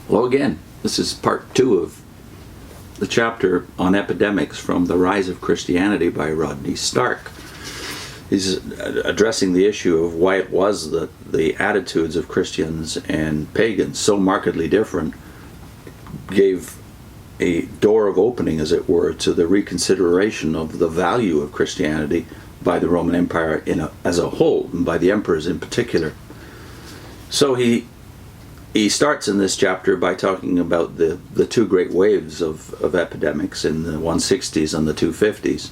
Well, again, this is part 2 of the chapter on epidemics from The Rise of Christianity by Rodney Stark. He's addressing the issue of why it was that the attitudes of Christians and pagans, so markedly different, gave a door of opening, as it were, to the reconsideration of the value of Christianity by the Roman Empire as a whole, and by the emperors in particular. So he starts in this chapter by talking about the two great waves of epidemics in the 160s and the 250s.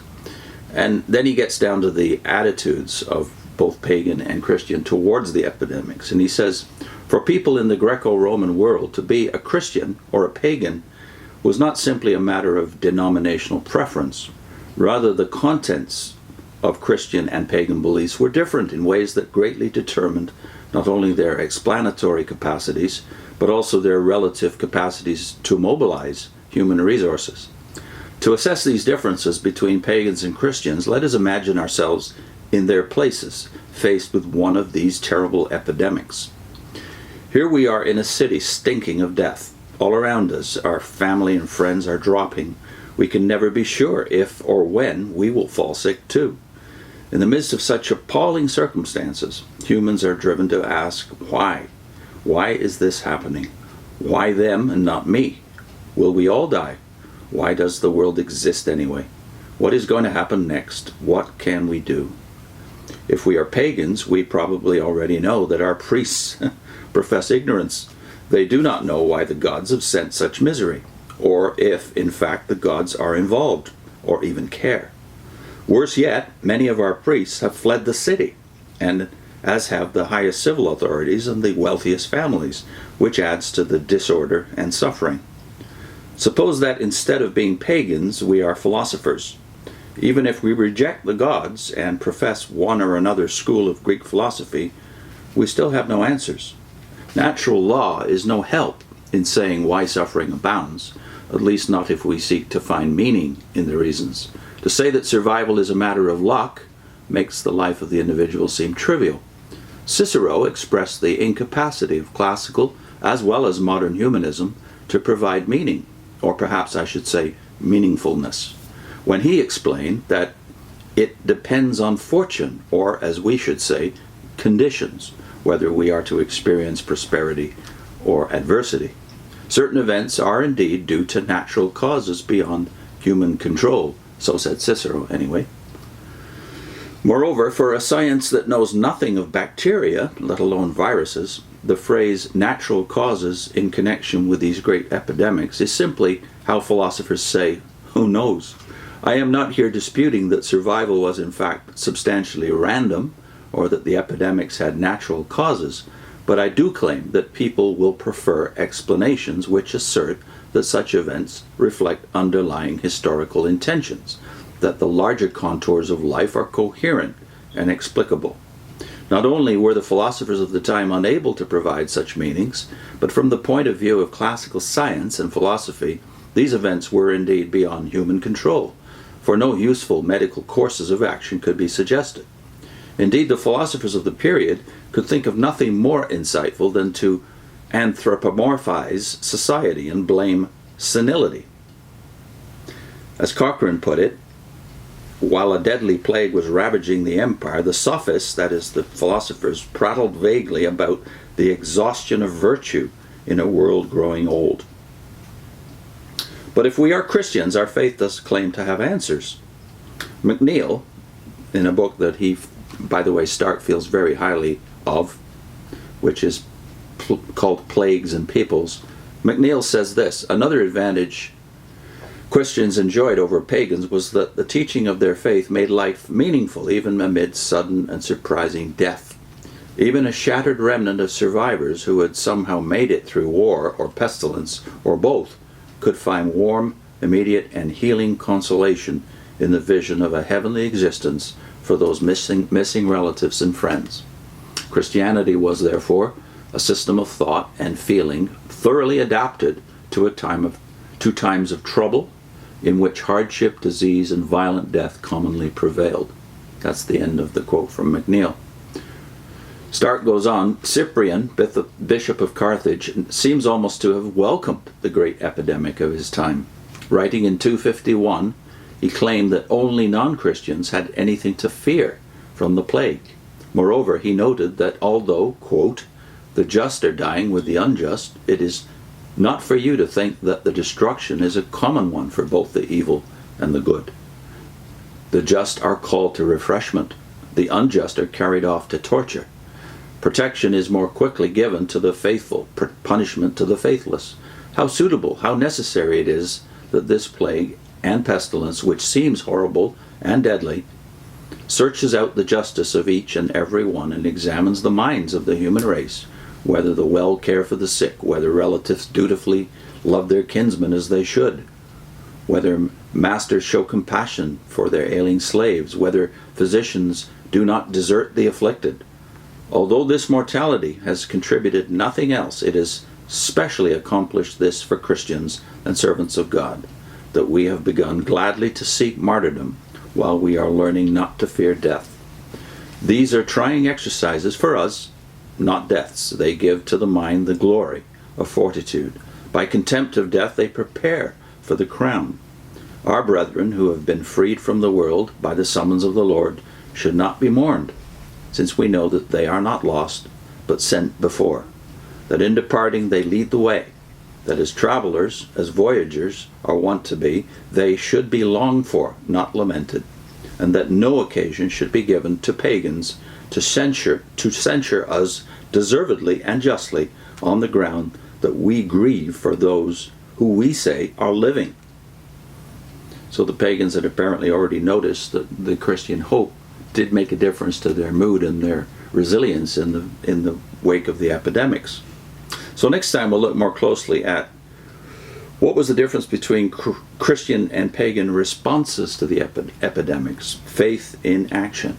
And then he gets down to the attitudes of both pagan and Christian towards the epidemics. And he says, for people in the Greco-Roman world, to be a Christian or a pagan was not simply a matter of denominational preference. Rather, the contents of Christian and pagan beliefs were different in ways that greatly determined not only their explanatory capacities, but also their relative capacities to mobilize human resources. To assess these differences between pagans and Christians, let us imagine ourselves in their places, faced with one of these terrible epidemics. Here we are in a city stinking of death. All around us, our family and friends are dropping. We can never be sure if or when we will fall sick too. In the midst of such appalling circumstances, humans are driven to ask, why? Why is this happening? Why them and not me? Will we all die? Why does the world exist anyway? What is going to happen next? What can we do? If we are pagans, we probably already know that our priests profess ignorance. They do not know why the gods have sent such misery, or if, in fact, the gods are involved, or even care. Worse yet, many of our priests have fled the city, and as have the highest civil authorities and the wealthiest families, which adds to the disorder and suffering. Suppose that instead of being pagans, we are philosophers. Even if we reject the gods and profess one or another school of Greek philosophy, we still have no answers. Natural law is no help in saying why suffering abounds, at least not if we seek to find meaning in the reasons. To say that survival is a matter of luck makes the life of the individual seem trivial. Cicero expressed the incapacity of classical as well as modern humanism to provide meaning, or perhaps I should say meaningfulness, when he explained that it depends on fortune, or as we should say, conditions, whether we are to experience prosperity or adversity. Certain events are indeed due to natural causes beyond human control, so said Cicero anyway. Moreover, for a science that knows nothing of bacteria, let alone viruses, the phrase natural causes in connection with these great epidemics is simply how philosophers say, who knows? I am not here disputing that survival was in fact substantially random, or that the epidemics had natural causes, but I do claim that people will prefer explanations which assert that such events reflect underlying historical intentions, that the larger contours of life are coherent and explicable. Not only were the philosophers of the time unable to provide such meanings, but from the point of view of classical science and philosophy, these events were indeed beyond human control, for no useful medical courses of action could be suggested. Indeed, the philosophers of the period could think of nothing more insightful than to anthropomorphize society and blame senility. As Cochrane put it, while a deadly plague was ravaging the empire, the sophists, that is, the philosophers, prattled vaguely about the exhaustion of virtue in a world growing old. But if we are Christians, our faith does claim to have answers. McNeill, in a book that he, by the way, Stark feels very highly of, which is called Plagues and Peoples, McNeill says this: another advantage Christians enjoyed over pagans was that the teaching of their faith made life meaningful even amid sudden and surprising death. Even a shattered remnant of survivors who had somehow made it through war or pestilence, or both, could find warm, immediate, and healing consolation in the vision of a heavenly existence for those missing relatives and friends. Christianity was, therefore, a system of thought and feeling thoroughly adapted to times of trouble, in which hardship, disease, and violent death commonly prevailed. That's the end of the quote from McNeill. Stark goes on, Cyprian, Bishop of Carthage, seems almost to have welcomed the great epidemic of his time. Writing in 251, he claimed that only non-Christians had anything to fear from the plague. Moreover, he noted that although, quote, the just are dying with the unjust, it is not for you to think that the destruction is a common one for both the evil and the good. The just are called to refreshment. The unjust are carried off to torture. Protection is more quickly given to the faithful, punishment to the faithless. How suitable, how necessary it is that this plague and pestilence, which seems horrible and deadly, searches out the justice of each and every one and examines the minds of the human race, whether the well care for the sick, whether relatives dutifully love their kinsmen as they should, whether masters show compassion for their ailing slaves, whether physicians do not desert the afflicted. Although this mortality has contributed nothing else, it has specially accomplished this for Christians and servants of God, that we have begun gladly to seek martyrdom while we are learning not to fear death. These are trying exercises for us, not deaths. They give to the mind the glory of fortitude. By contempt of death they prepare for the crown. Our brethren who have been freed from the world by the summons of the Lord should not be mourned, since we know that they are not lost, but sent before, that in departing they lead the way, that as travelers, as voyagers are wont to be, they should be longed for, not lamented, and that no occasion should be given to pagans to censure us deservedly and justly on the ground that we grieve for those who we say are living. So the pagans had apparently already noticed that the Christian hope did make a difference to their mood and their resilience in the wake of the epidemics. So next time we'll look more closely at what was the difference between Christian and pagan responses to the epidemics, faith in action.